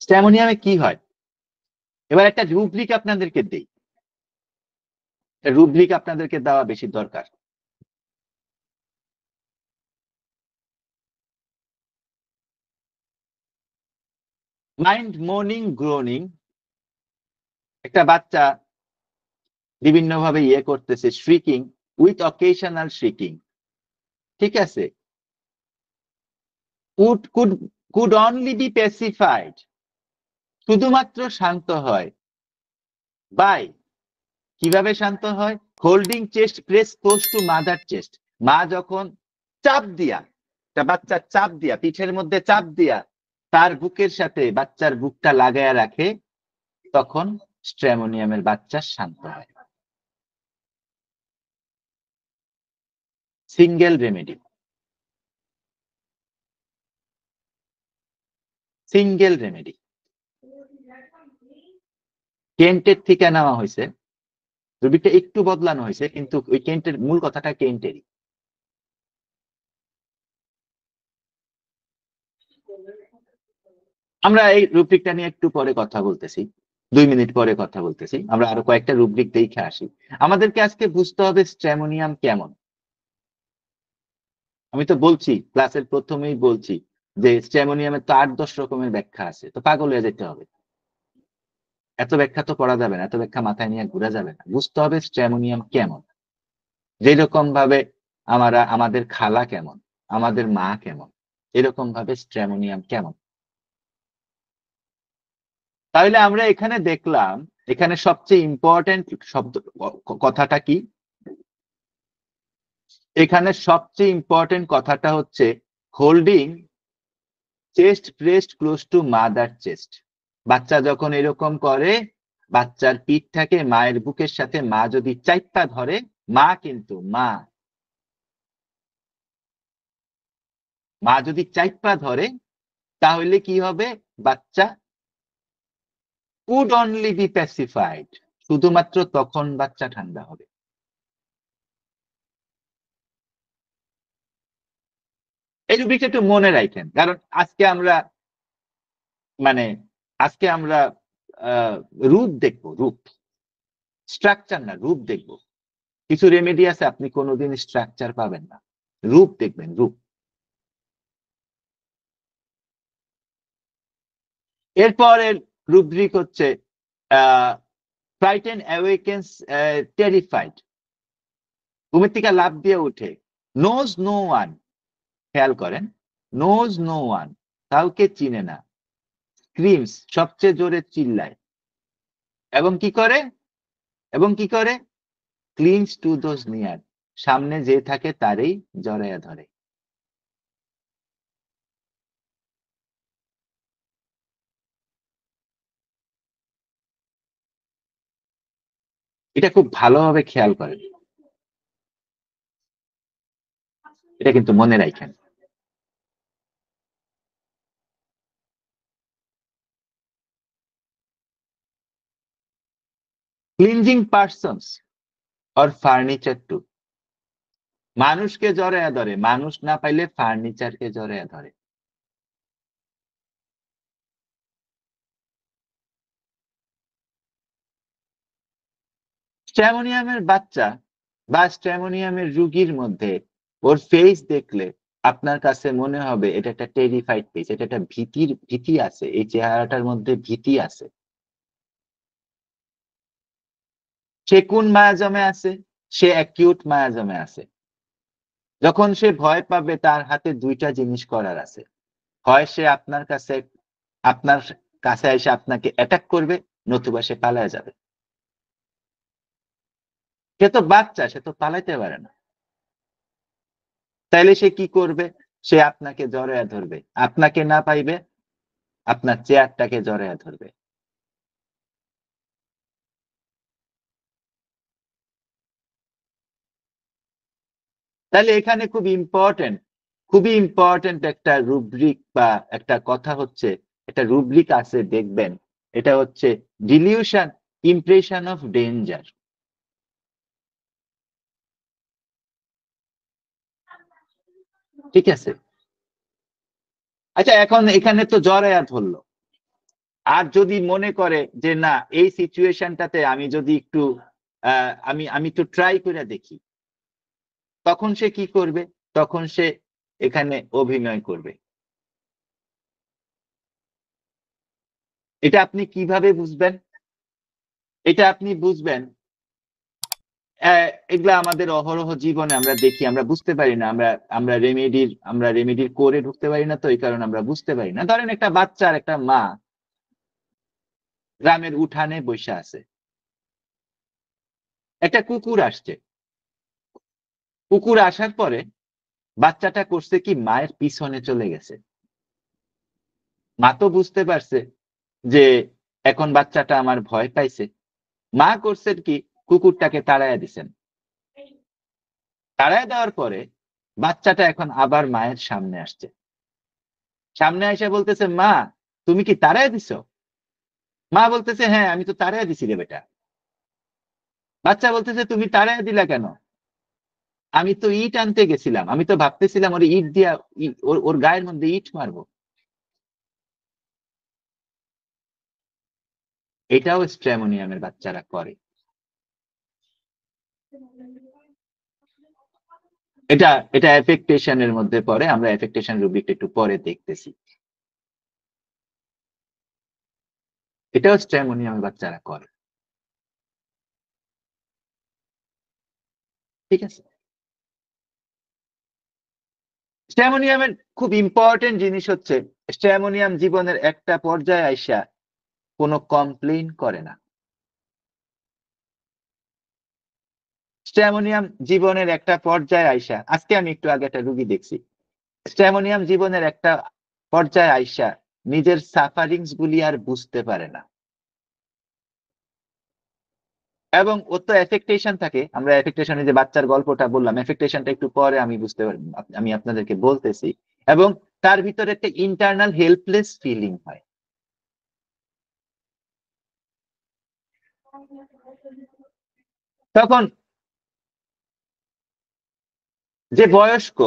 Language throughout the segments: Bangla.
স্ট্যামোনিয়ামে কি হয়? এবার একটা রুব্রিক আপনাদেরকে দেই, রুব্রিক আপনাদেরকে দেওয়া বেশি দরকার। মাইন্ড মোর্নিং গ্রোনিং, একটা বাচ্চা বিভিন্নভাবে করতেছে, শ্রিকিং উইথ অকেশনাল শ্রিকিং, ঠিক আছে? কুড অনলি বি পেসিফাইড, শুধুমাত্র শান্ত হয় বাই, কিভাবে শান্ত হয়? Holding chest press close to mother chest, মা যখন চাপ দিয়া, একটা বাচ্চা চাপ দিয়া, পিঠের মধ্যে চাপ দিয়া তার বুকের সাথে বাচ্চার বুকটা লাগায়া রাখে, তখন স্ট্র্যামোনিয়ামের বাচ্চা শান্ত হয়। সিঙ্গেল রেমেডি, সিঙ্গেল রেমেডি, কেন্টের থেকে নেওয়া হয়েছে, রুবিকটা একটু বদলানো হয়েছে, কিন্তু ওই কেন্টের মূল কথাটা কেন্টেরই। আমরা এই রুব্রিকটা নিয়ে একটু পরে কথা বলতেছি, 2 মিনিট পরে কথা বলতেছি, আমরা আরো কয়েকটা রুব্রিক দেখে আসি। আমাদেরকে আজকে বুঝতে হবে স্ট্র্যামোনিয়াম কেমন। আমি তো বলছি, ক্লাসের প্রথমেই বলছি যে স্ট্র্যামোনিয়ামের তো 8-10 রকমের ব্যাখ্যা আছে, তো পাগল হয়ে যেতে হবে। এত ব্যাখ্যা তো পড়া যাবে না, এত ব্যাখ্যা মাথায় নিয়ে ঘুরা যাবে না, বুঝতে হবে স্ট্র্যামোনিয়াম কেমন। যেরকম ভাবে আমাদের খালা কেমন, আমাদের মা কেমন, এরকম ভাবে স্ট্র্যামোনিয়াম কেমন। তাহলে আমরা এখানে দেখলাম, এখানে সবচেয়ে ইম্পর্টেন্ট শব্দ কথাটা কি? এখানে সবচেয়ে ইম্পর্টেন্ট কথাটা হচ্ছে holding chest pressed close to mother chest. বাচ্চা যখন এরকম করে, বাচ্চার পিঠটাকে মায়ের বুকের সাথে মা যদি চাইপা ধরে, মা কিন্তু মা যদি চাইপা ধরে, তাহলে কি হবে? বাচ্চা কুড অনলি বি প্যাসিফাইড, শুধুমাত্র তখন বাচ্চা ঠান্ডা হবে। এই রুব্রিকটা একটু মনে রাখেন, কারণ মানে আজকে আমরা রূপ দেখবো, রূপ, স্ট্রাকচার না, রূপ দেখবো। কিছু রেমেডি আছে আপনি কোনোদিন স্ট্রাকচার পাবেন না, রূপ দেখবেন, রূপ। এরপরের রুব্রিক হচ্ছে ফ্রাইটেন অ্যাওয়েকেন্স টেরিফাইড, ঘুমের থেকে লাফ দিয়ে উঠে, নোজ নো ওয়ান, খেয়াল করেন, নোজ নো ওয়ান, কাউকে চিনে না, স্ক্রিমস, সবচেয়ে জোরে চিল্লায়, এবং কি করে, এবং কি করে, ক্লিংস টু দোজ নিয়ার, সামনে যে থাকে তারই জড়াইয়া ধরে। এটা খুব ভালোভাবে খেয়াল করেন, এটা কিন্তু মনে রাখেন। Clinging persons or furniture too, মানুষকে জড়াইয়া ধরে, মানুষ না পাইলে ফার্নিচারকে জড়াইয়া ধরে। স্ট্র্যামোনিয়ামের বাচ্চা বা স্ট্র্যামোনিয়ামের রুগীর মধ্যে ওর ফেস দেখলে আপনার কাছে মনে হবে এটা একটা টেরিফাইড ফেস, এটা একটা ভীতি আছে, এই চেহারাটার মধ্যে ভীতি আছে। সে কোন মায়াজমে আছে? সে অ্যাকিউট মায়াজমে আছে। যখন সে ভয় পাবে, তার হাতে 2টা জিনিস করার আছে, হয় সে আপনার কাছে এসে আপনাকে অ্যাটাক করবে, নতুবা সে পালায় যাবে। সে তো বাচ্চা, সে তো পালাইতে পারে না, তাইলে সে কি করবে? সে আপনাকে জড়াইয়া ধরবে, আপনাকে না পাইবে আপনার চেয়ারটাকে জড়াইয়া ধরবে। তাহলে এখানে খুবই ইম্পর্টেন্ট একটা রুব্রিক বা একটা কথা হচ্ছে, একটা রুব্রিক আছে দেখবেন, এটা হচ্ছে ডিলিউশন ইমপ্রেশন অফ ডেঞ্জার। ঠিক আছে? আচ্ছা, এখন এখানে তো জড়াইয়া ধরলো, আর যদি মনে করে যে না এই সিচুয়েশনটাতে আমি যদি একটু আমি একটু ট্রাই করে দেখি, তখন সে কি করবে? তখন সে এখানে অভিনয় করবে। এটা আপনি কিভাবে বুঝবেন? এটা আপনি বুঝবেন, এগুলা আমাদের অহরহ জীবনে আমরা দেখি, আমরা বুঝতে পারি না। আমরা রেমেডির কোরে ঢুকতে পারি না, তো এই কারণে আমরা বুঝতে পারি না। ধরেন একটা বাচ্চা আর একটা মা গ্রামের উঠানে বসে আছে, একটা কুকুর আসছে। কুকুর আসার পরে বাচ্চাটা করছে কি, মায়ের পিছনে চলে গেছে। মা তো বুঝতে পারছে যে এখন বাচ্চাটা আমার ভয় পাইছে। মা করছেন কি, কুকুরটাকে তাড়াইয়া দিছেন। তাড়াইয়া দেওয়ার পরে বাচ্চাটা এখন আবার মায়ের সামনে আসছে। সামনে এসে বলতেছে, মা তুমি কি তাড়াইয়া দিছো? মা বলতেছে, হ্যাঁ আমি তো তাড়াইয়া দিছি রে বেটা। বাচ্চা বলতেছে, তুমি তাড়াইয়া দিলা কেন? আমি তো ইট আনতে গেছিলাম, আমি তো ভাবতেছিলাম ওর ইট দিয়া ওর গায়ের মধ্যে ইট মারবো। এটাও স্ট্রেমোনিয়ামের বাচ্চারা করে। এটা এটা এফেক্টেশনের মধ্যে পড়ে, আমরা এফেক্টেশন রুব্রিকটা একটু পরে দেখতেছি। এটাও স্ট্রেমোনিয়ামের বাচ্চারা করে। ঠিক আছে, স্ট্রেমোনিয়ামের খুব ইম্পর্টেন্ট জিনিস হচ্ছে, স্ট্রেমোনিয়াম জীবনের একটা পর্যায়ে আইসা কোনো কমপ্লেইন করে না। স্ট্রেমোনিয়াম জীবনের একটা পর্যায়ে আইসা, আজকে আমি একটু আগে একটা রুগী দেখছি, স্ট্রেমোনিয়াম জীবনের একটা পর্যায়ে আইসা নিজের সাফারিংস গুলি আর বুঝতে পারে না, এবং ওর তো এফেক্টেশন থাকে। আমরা এফেক্টেশনে যে বাচ্চার গল্পটা বললাম, এফেক্টেশনটা একটু পরে আমি বুঝতে পারি, আমি আপনাদেরকে বলতেছি। এবং তার ভিতরে একটা ইন্টারনাল হেল্পলেস ফিলিং হয়। তখন যে বয়স্ক,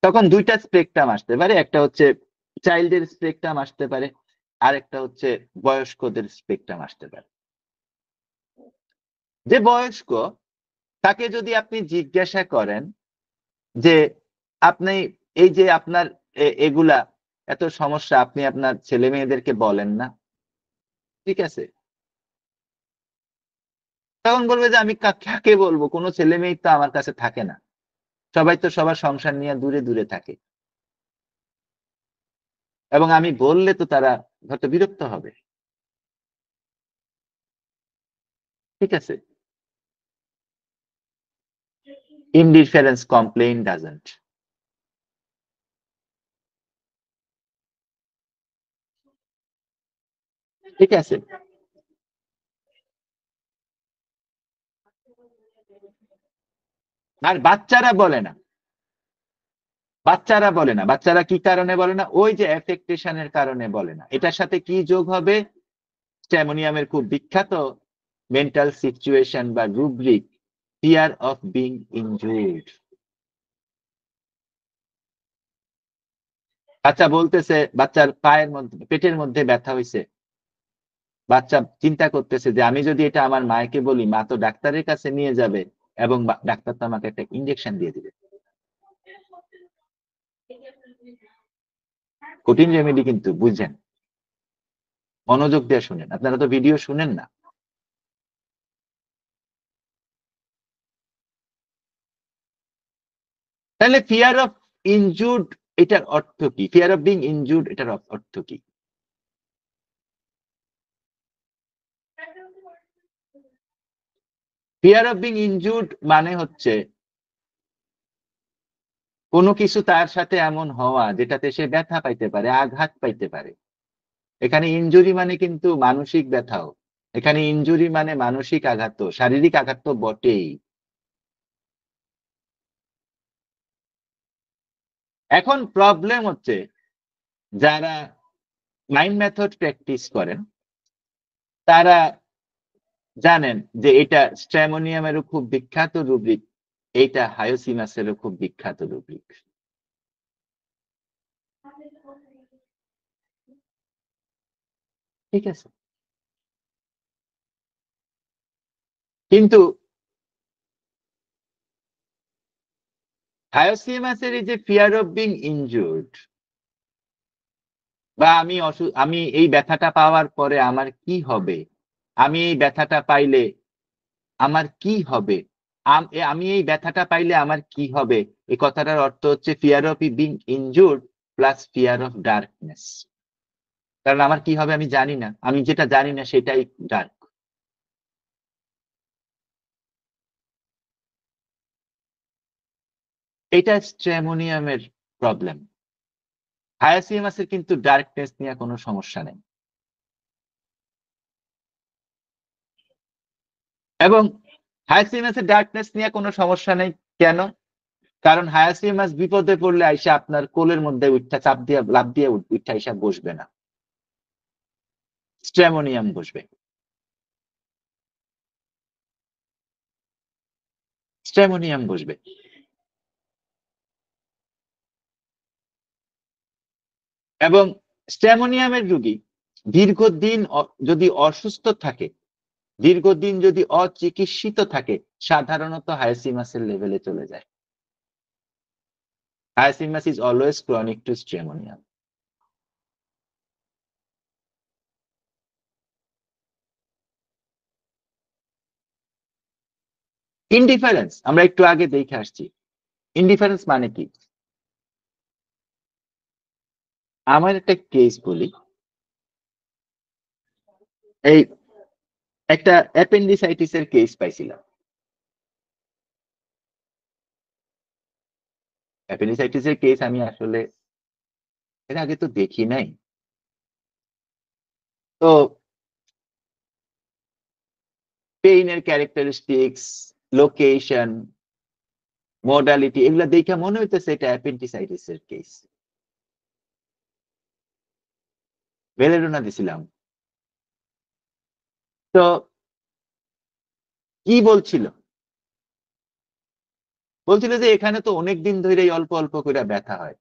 তখন দুইটা স্পেকট্রাম আসতে পারে, একটা হচ্ছে চাইল্ডের স্পেকট্রাম আসতে পারে, আর একটা হচ্ছে বয়স্কদের স্পেকট্রাম আসতে পারে। যে বয়স্ক, তাকে যদি আপনি জিজ্ঞাসা করেন যে আপনি এই যে আপনার এগুলা এত সমস্যা আপনি আপনার ছেলে মেয়েদেরকে বলেন না, ঠিক আছে, তখন বলবে যে আমি কাকে বলবো, কোনো ছেলে মেয়ে তো আমার কাছে থাকে না, সবাই তো সবার সংসার নিয়ে দূরে দূরে থাকে, এবং আমি বললে তো তারা হয়তো বিরক্ত হবে। ঠিক আছে, ইনডিফারেন্স কমপ্লেইন ডাজন্ট। ঠিক আছে, আর বাচ্চারা বলে না। বাচ্চারা কি কারণে বলে না? ওই যে এফেক্টেশনের কারণে বলে না। এটার সাথে কি যোগ হবে? স্ট্যামোনিয়ামের খুব বিখ্যাত মেন্টাল সিচুয়েশন বা rubric, fear of being injured. বাচ্চা বলতেছে, বাচ্চার পায়ের মধ্যে পেটের মধ্যে ব্যথা হয়েছে, বাচ্চা চিন্তা করতেছে যে আমি যদি এটা আমার মাকে বলি, মা তো ডাক্তারের কাছে নিয়ে যাবে এবং ডাক্তার তো আমাকে একটা ইঞ্জেকশন দিয়ে দিবে। কঠিন রেমেডি কিন্তু, বুঝছেন? মনোযোগ দিয়ে শুনেন, আপনারা তো ভিডিও শুনেন না। তাহলে ফিয়ার অফ ইনজুর্ড এটার অর্থ কি? ফিয়ার অফ বিং ইনজুর্ড এটার অর্থ কি? ফিয়ার অফ বিং ইনজুর্ড মানে হচ্ছে কোনো কিছু তার সাথে এমন হওয়া যেটাতে সে ব্যথা পাইতে পারে, আঘাত পাইতে পারে। এখানে ইনজুরি মানে কিন্তু মানসিক ব্যথাও, এখানে ইনজুরি মানে মানসিক আঘাত, শারীরিক আঘাত তো বটেই। এখন প্রবলেম হচ্ছে, যারা মাইন্ড মেথড প্র্যাকটিস করেন তারা জানেন যে এটা স্ট্র্যামোনিয়ামেরও খুব বিখ্যাত রুব্রিক, এইটা হায়োসিমাসেরও খুব বিখ্যাত রুব্রিক। ঠিক আছে, কিন্তু হায়োসিমাসের এই যে ফিয়ার অফ বিং ইনজুর্ড, বা আমি এই ব্যথাটা পাওয়ার পরে আমার কি হবে, আমি এই ব্যথাটা পাইলে আমার কি হবে, আমি এই ব্যথাটা পাইলে আমার কি হবে, এই কথাটার অর্থ হচ্ছে fear of being injured plus fear of darkness. কারণ আমার কি হবে আমি জানি না, আমি যেটা জানি না সেটাই ডার্ক। এটা স্ট্রেমোনিয়ামের প্রবলেম। হায়াসিমাসের কিন্তু ডার্কনেস নিয়ে কোনো সমস্যা নেই। এবং হায়াসিমাসের ডার্কনেস নিয়ে কোনো সমস্যা নেই কেন? কারণ হায়াসিমাস বিপদে পড়লে আইসা আপনার কোলের মধ্যে উঠা চাপ দিয়ে লাভ দিয়ে উঠা আইসা বসবে না, স্ট্রেমোনিয়াম বসবে। স্ট্রেমোনিয়াম বসবে। এবং স্ট্রেমোনিয়ামের রোগী দীর্ঘদিন যদি অসুস্থ থাকে, দীর্ঘদিন যদি অচিকিৎসিত থাকে, সাধারণত হায়াসিমাসের লেভেলে চলে যায়। Hyoscyamus is always chronic to stramonium. Indifference আমরা একটু আগে দেখে আসছি। ইনডিফারেন্স মানে কি? আমার একটা কেস বলি। এই একটা অ্যাপেন্ডিসাইটিস এর কেস পাইছিলাম। অ্যাপেন্ডিসাইটিস এর কেস আমি আসলে এর আগে তো দেখি নাই। তো পেইনের ক্যারেক্টারিস্টিক্স, লোকেশন, মডালিটি এগুলা দেখে মনে হইতেছে এটা অ্যাপেন্ডিসাইটিস এর কেস। বেলেডোনা দিছিলাম। তো কি বলছিল? বলছিল যে এখানে তো অনেকদিন ধরেই অল্প অল্প করে ব্যথা হয়।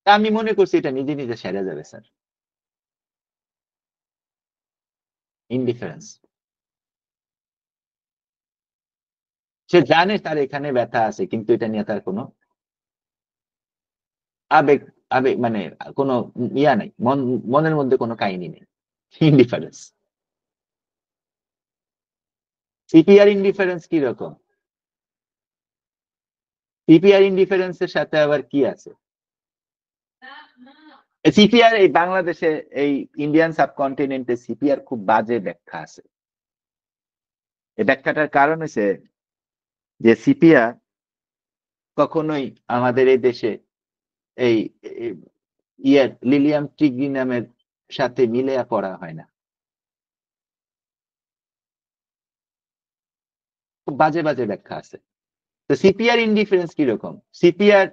তা আমি মনে করছি এটা নিজে নিজে সেরে যাবে স্যার। ইনডিফারেন্স। সে জানে তার এখানে ব্যথা আছে, কিন্তু এটা নিয়ে তার কোনো আবেগ আবেগ মানে কোনো ইয়া নাই, মনের মধ্যে কোনো কাহিনী নেই। ইনডিফারেন্স। সিপিআর ইনডিফারেন্স কি রকম? সিপিআর ইনডিফারেন্সের সাথে আবার কি আছে? সিপিআর এই বাংলাদেশে, এই ইন্ডিয়ান সাবকন্টিনেন্টে সিপিআর খুব বাজে ব্যাখ্যা আছে। এই ব্যাখ্যাটার কারণ হচ্ছে যে সিপিআর কখনোই আমাদের এই দেশে এই ইয়ার লিলিয়াম ট্রিগিনামের সাথে মিলে পড়া হয় না। খুব বাজে বাজে ব্যাখ্যা আছে। তো সিপিআর ইনডিফারেন্স কিরকম? সিপিআর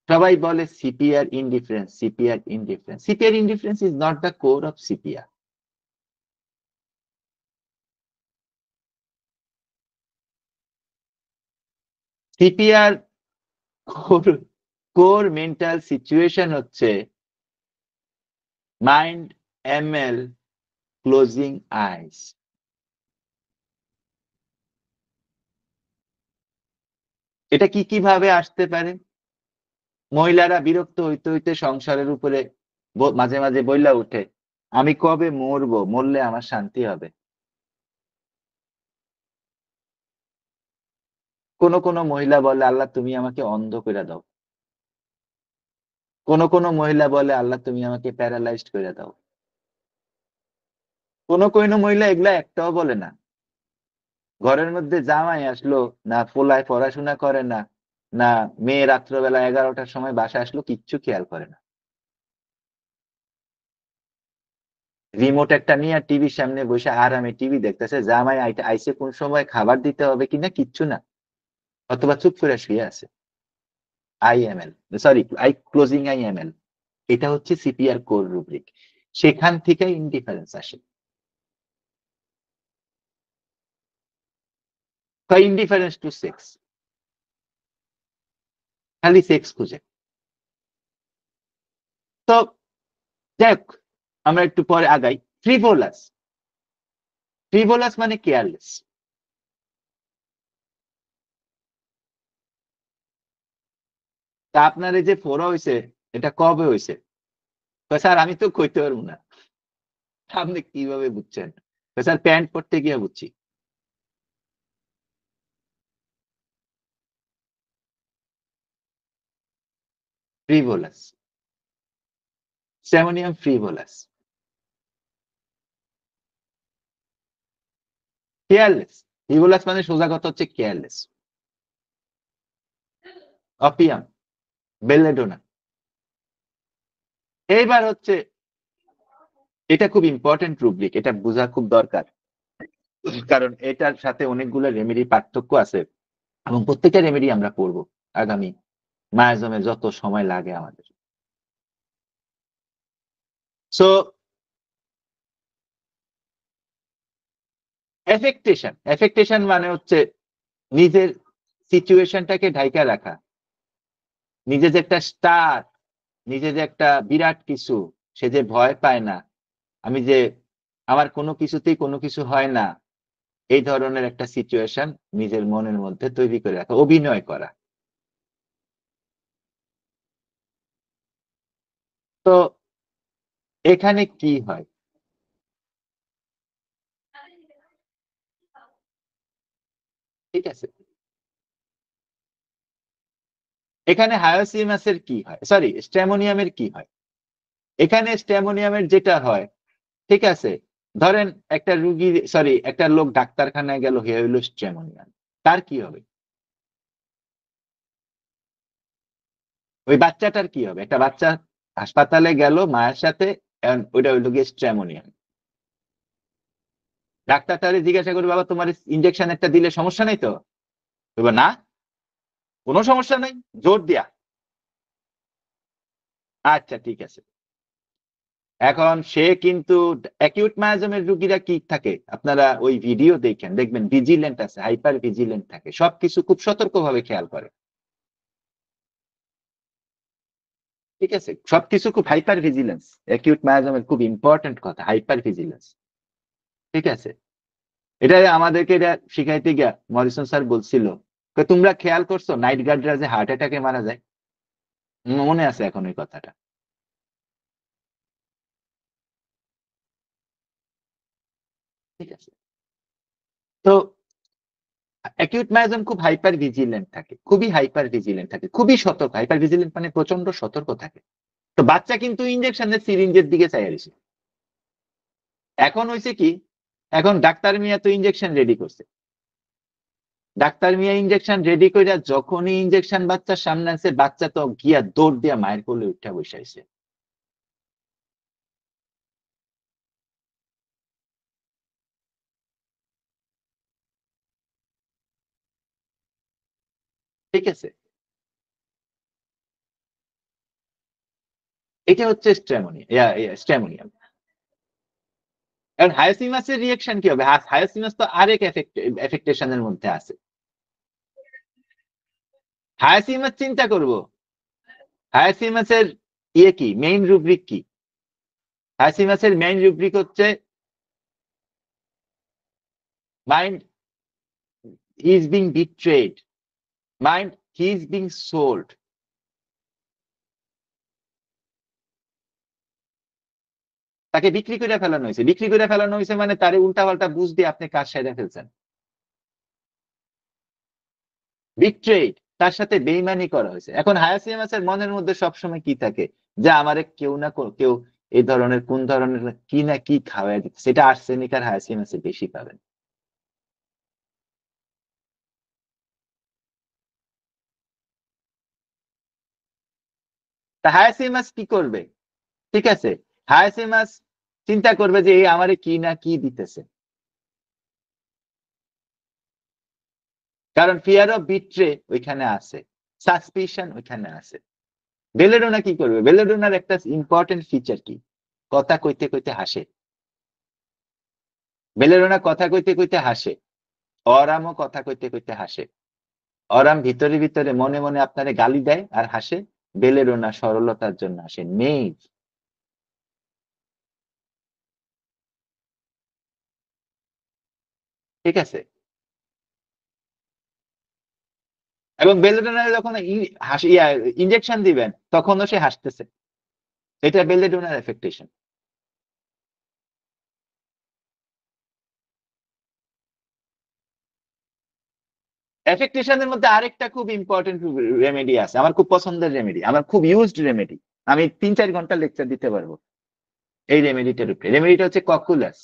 সবাই বলে CPR indifference, CPR indifference. CPR indifference is not the core of CPR. CPR core mental situation হচ্ছে মাইন্ড এমএল ক্লোজিং আইস। এটা কি কিভাবে আসতে পারে? মহিলারা বিরক্ত হইতে হইতে সংসারের উপরে মাঝে মাঝে বইলা উঠে, আমি কবে মরবো, মরলে আমার শান্তি হবে। কোন কোন মহিলা বলে আল্লাহ তুমি আমাকে অন্ধ করে দাও। কোন কোন মহিলা বলে আল্লাহ তুমি আমাকে প্যারালাইজড করে দাও। কোন কোন মহিলা এগুলা একটাও বলে না। ঘরের মধ্যে জামাই আসলো, না পোলায় পড়াশোনা করে না, না মেয়ে রাত্রবেলা 11টার সময় বাসায় আসলো, কিচ্ছু খেয়াল করে না। রিমোট একটা নিয়ে টিভির সামনে বসে আরামে টিভি দেখতেছে, জামাই আইসে কোন সময় খাবার দিতে হবে কিনা কিচ্ছু না, অথবা চুপ করে শুয়ে আছে। IML, sorry, I closing IML. এটা হচ্ছে সিপিআর কোর রুব্রিক। সেখান থেকে ইনডিফারেন্স আসে। ইনডিফারেন্স টু সেক্স, খালি সেক্স খুঁজে। তো যাই হোক, আমরা একটু পরে আগাই। ফ্রিভোলাস, ফ্রিভোলাস মানে কেয়ারলেস। তা আপনার এই যে ফোরা হয়েছে, এটা কবে হয়েছে? স্যার আমি তো কইতে পারবো না। আপনি কিভাবে বুঝছেন? স্যার প্যান্ট পরতে গিয়ে বুঝছি। ফ্রিভোলাস, স্ট্রেমোনিয়াম ফ্রিভোলাস, কেয়ারলেস। ফ্রিভোলাস মানে সোজা কথা হচ্ছে কেয়ারলেস। Opium, belladonna. এইবার হচ্ছে, এটা খুব ইম্পর্টেন্ট রুব্রিক, এটা বোঝা খুব দরকার, কারণ এটার সাথে অনেকগুলো রেমেডি পার্থক্য আছে এবং প্রত্যেকটা রেমেডি আমরা পড়বো আগামী মায়াজমে যত সময় লাগে আমাদের। সো এফেক্টেশন, এফেক্টেশন মানে হচ্ছে নিজের সিচুয়েশনটাকে ঢাইকা রাখা, নিজে যে একটা স্টার, নিজে যে একটা বিরাট কিছু, সে যে ভয় পায় না, আমি যে আমার কোনো কিছুতেই কোনো কিছু হয় না, এই ধরনের একটা সিচুয়েশন নিজের মনের মধ্যে তৈরি করে রাখা, অভিনয় করা। তো এখানে কি হয়? ঠিক আছে, এখানে হায়োসিমাসের কি হয়, সরি স্ট্যামোনিয়ামের কি হয়? এখানে স্ট্যামোনিয়ামের যেটা হয়, ঠিক আছে, ধরেন একটা রুগী, সরি একটা লোক ডাক্তারখানায় গেল, হে হইল স্ট্যামোনিয়াম, তার কি হবে? ওই বাচ্চাটার কি হবে? একটা বাচ্চা হাসপাতালে গেল মায়ের সাথে, ওইটা হইল গিয়ে স্ট্যামোনিয়াম। ডাক্তার তাহলে জিজ্ঞাসা করবে, বাবা তোমার ইঞ্জেকশন একটা দিলে সমস্যা নেই তো? বলবে না, কোনো সমস্যা নেই, জোর দিয়া। আচ্ছা ঠিক আছে। এখন সে কিন্তু অ্যাকিউট মায়াজমের রোগীরা কি থাকে, আপনারা ওই ভিডিও দেখেন, দেখবেন ভিজিলেন্ট আছে, হাইপার ভিজিলেন্ট থাকে, সবকিছু খুব সতর্কভাবে খেয়াল করে। ঠিক আছে, সবকিছু খুব হাইপার ভিজিলেন্স, অ্যাকিউট মায়াজমের খুব ইম্পর্টেন্ট কথা, হাইপার ভিজিলেন্স। ঠিক আছে, এটা আমাদেরকে এটা শিখাইতে গিয়া মরিসন স্যার বলছিল, তো তোমরা খেয়াল করছো নাইট গার্ডরা যে হার্ট অ্যাটাকে মারা যায়? মনে আছে এখন ওই কথাটা? ঠিক আছে, তো অ্যাকিউট মায়াজম খুব হাইপার ভিজিলেন্ট থাকে, খুবই হাইপার ভিজিলেন্ট থাকে, খুবই সতর্ক, হাইপার ভিজিলেন্ট মানে প্রচন্ড সতর্ক থাকে। তো বাচ্চা কিন্তু ইঞ্জেকশনের সিরিঞ্জের দিকে চাইয়া রয়েছে। এখন হয়েছে কি, এখন ডাক্তার মিয়া তো ইঞ্জেকশন রেডি করছে, ডাক্তার মিয়া ইঞ্জেকশন রেডি কইরা যখনই ইঞ্জেকশন বাচ্চার সামনে আছে, বাচ্চা তো গিয়া দৌড় দিয়া মায়ের কোলে উঠা বসাইছে। ঠিক আছে, এটা হচ্ছে স্ট্রেমোনিয়াম। এখন হায়াসিমাসের রিয়াকশন কি হবে? হায়াসিমাস তো আরেক এফেক্টেশনের মধ্যে আছে। হায়াসিমাস চিন্তা করব, হায়াসিমাসের ইয়ে কি, মেইন রুব্রিক কি? হায়াসিমাসের মেইন রুব্রিক হচ্ছে mind he is being betrayed, mind he is being sold. তাকে বিক্রি করে ফেলানো হয়েছে, বিক্রি করে ফেলানো হয়েছে মানে তারে উল্টাপাল্টা বুঝ দিয়ে আপনি কাজ সেরে ফেলছেন। বিট্রেড, তার সাথে বেইমানি করা হয়েছে। এখন হায়াসিমাসের মনের মধ্যে সবসময় কি থাকে, যে আমারে কেউ না কেউ এই ধরনের কোন ধরনের কি না কি খাওয়াই দিচ্ছে, সেটা আর্সেনিক আর হায়াসিমাসে বেশি পাবেন। তা হায়াসিমাস কি করবে? ঠিক আছে, হায়াসিমাস চিন্তা করবে যে এই আমারে কি না কি দিতেছে, কারণ ফিয়ার অফ বিট্রে ওইখানে আছে, সাসপিশন ওইখানে আছে। বেলেডোনা কি করবে? বেলেডোনার একটা ইম্পর্টেন্ট ফিচার কি, কথা কইতে কইতে হাসে। বেলেডোনা কথা কইতে কইতে হাসে, অরামও কথা কইতে কইতে হাসে। অরাম ভিতরে ভিতরে মনে মনে আপনারে গালি দেয় আর হাসে, বেলেডোনা সরলতার জন্য হাসে, নেই। ঠিক আছে? এবং বেলেডোনারে যখন ইনজেকশন দিবেন তখনও সে হাসতেছে। এটা বেলেডোনার এফেক্টেশন। এফেক্টেশনের মধ্যে আরেকটা খুব ইম্পর্টেন্ট রেমেডি আছে, আমার খুব পছন্দের রেমেডি, আমার খুব ইউজড রেমেডি। আমি 3-4 ঘন্টা লেকচার দিতে পারবো এই রেমেডিটার উপরে। রেমেডিটা হচ্ছে ককুলাস।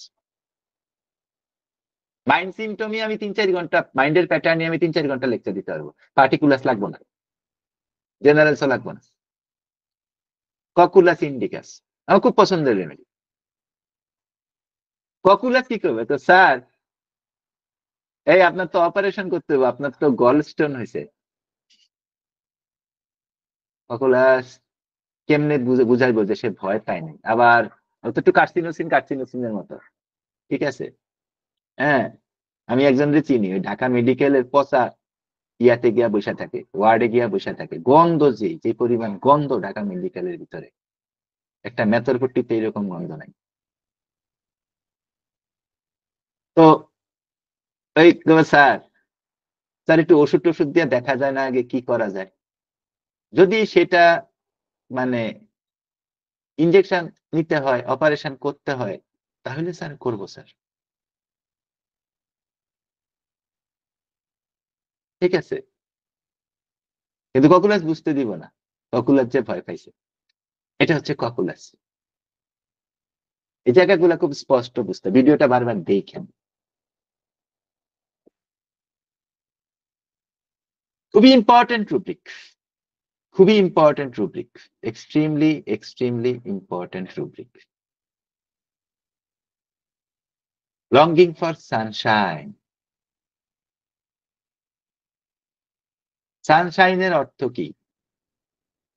মাইন্ড সিমটমি আমি 3-4 ঘন্টা, মাইন্ডের প্যাটার্ন নিয়ে আমি 3-4 ঘন্টা লেকচার দিতে পারবো। পার্টিকুলাস লাগবো না, জেনারেলসও লাগবো না। ককুলাস ইন্ডিকাস আমার খুব পছন্দের রেমেডি। ককুলাস কি করবে তো স্যার? এই আপনার তো অপারেশন করতে হবে, আপনার তো গল স্টোন হয়েছে। ককুলাস কেমনে বুঝাইবো যে সে ভয় পায় নাই? আবার ও তো একটু কার্সিনোসিনের মতো। ঠিক আছে? হ্যাঁ, আমি একজনকে চিনি, ওই ঢাকা মেডিকেলের পচা ইয়াতে গিয়া বসে থাকে, ওয়ার্ডে গিয়া বসে থাকে। গন্ধ, যে পরিমাণ গন্ধ ঢাকা মেডিকেলের ভিতরে, একটা মেথরপট্টিতে এরকম গন্ধ নাই। তো ওই স্যার, স্যার একটু ওষুধ টষুধ দিয়ে দেখা যায় না আগে কি করা যায়? যদি সেটা মানে ইনজেকশন নিতে হয়, অপারেশন করতে হয়, তাহলে স্যার করবো স্যার। ঠিক আছে? কিন্তু ককুলাস বুঝতে দিব না, ককুলাস যে ভয় পাইছে। এটা হচ্ছে ককুলাস। এই জায়গাগুলো খুব স্পষ্ট বুঝতে, ভিডিওটা বারবার দেখেন। খুবই ইম্পর্টেন্ট রুব্রিক, খুবই important rubric, extremely important rubric. Longing for sunshine. সানশাইনের অর্থ কি?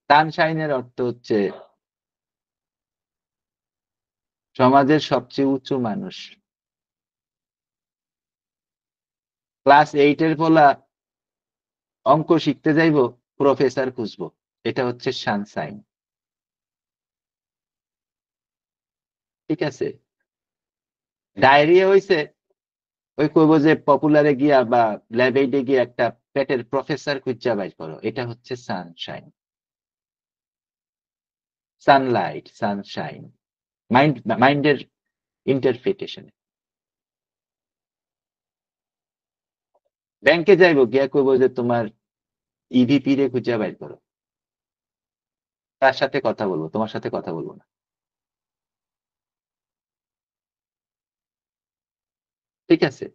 সানশাইনের অর্থ হচ্ছে সমাজের সবচেয়ে উঁচু মানুষ, ক্লাস 8 এর পোলা অঙ্ক শিখতে যাইবো, প্রফেসর খুঁজবো, এটা হচ্ছে সানশাইন। ঠিক আছে? ডায়রিয়া হইছে, ওই কইবো যে পপুলারে গিয়া বা ল্যাব 8-এ গিয়ে একটা পেটের প্রফেসর খুঁজা বাইর করো, এটা হচ্ছে সানশাইন। সানলাইট, সানশাইন, মাইন্ডের ইন্টারপ্রিটেশন। ব্যাংকে যাইবো, গিয়া কইবো যে তোমার ইভিপি রে খুঁজা বাইর করো, তার সাথে কথা বলবো, তোমার সাথে কথা বলবো না। ঠিক আছে?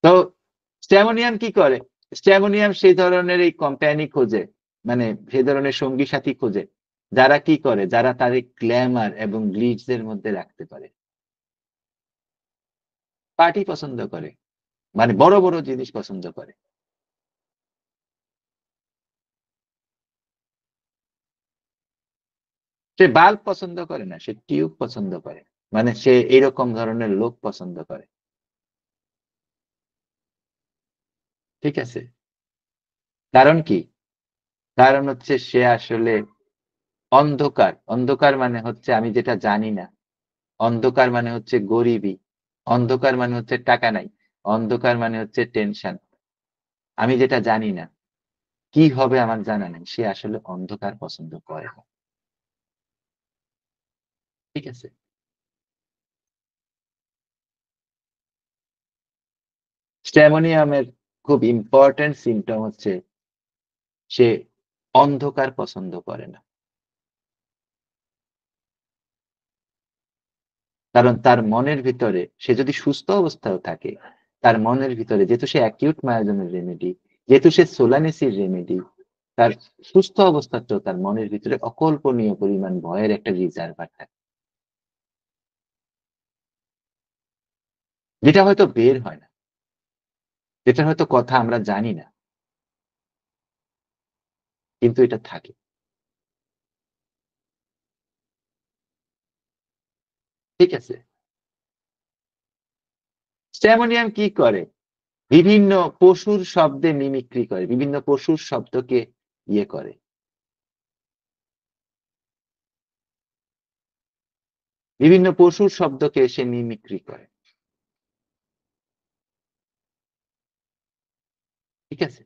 তো স্ট্যামোনিয়াম কি করে? স্ট্যামোনিয়াম সেই ধরনের এই কোম্পানি খোঁজে, মানে সেই ধরনের সঙ্গী সাথী খোঁজে যারা কি করে, যারা তাদের গ্ল্যামার এবং গ্লিটস এর মধ্যে রাখতে পারে। পার্টি পছন্দ করে, মানে বড় বড় জিনিস পছন্দ করে। সে বাল্ব পছন্দ করে না, সে টিউব পছন্দ করে। মানে সে এরকম ধরনের লোক পছন্দ করে। ঠিক আছে? কারণ কি? কারণ হচ্ছে সে আসলে অন্ধকার। অন্ধকার মানে হচ্ছে আমি যেটা জানি না। অন্ধকার মানে হচ্ছে গরিবি। অন্ধকার মানে হচ্ছে টাকা নাই। অন্ধকার মানে হচ্ছে টেনশন। আমি যেটা জানি না, কি হবে আমার জানা নেই। সে আসলে অন্ধকার পছন্দ করে না। ঠিক আছে? স্ট্যামোনিয়ামের খুব ইম্পর্টেন্ট সিম্পটম হচ্ছে সে অন্ধকার পছন্দ করে না। কারণ তার মনের ভিতরে, সে যদি সুস্থ অবস্থায়ও থাকে, তার মনের ভিতরে, যেহেতু সে অ্যাকিউট মায়োজনের রেমেডি, যেহেতু সে সোলানেসির রেমেডি, তার সুস্থ অবস্থাতেও তার মনের ভিতরে অকল্পনীয় পরিমাণ ভয়ের একটা রিজার্ভার থাকে, যেটা হয়তো বের হয় না, যেটা হয়তো কথা আমরা জানি না, কিন্তু এটা থাকে। ঠিক আছে? স্ট্যামোনিয়াম কি করে? বিভিন্ন পশুর শব্দে মিমিক্রি করে, বিভিন্ন পশুর শব্দকে ইয়ে করে, বিভিন্ন পশুর শব্দকে সে মিমিক্রি করে। ঠিক আছে?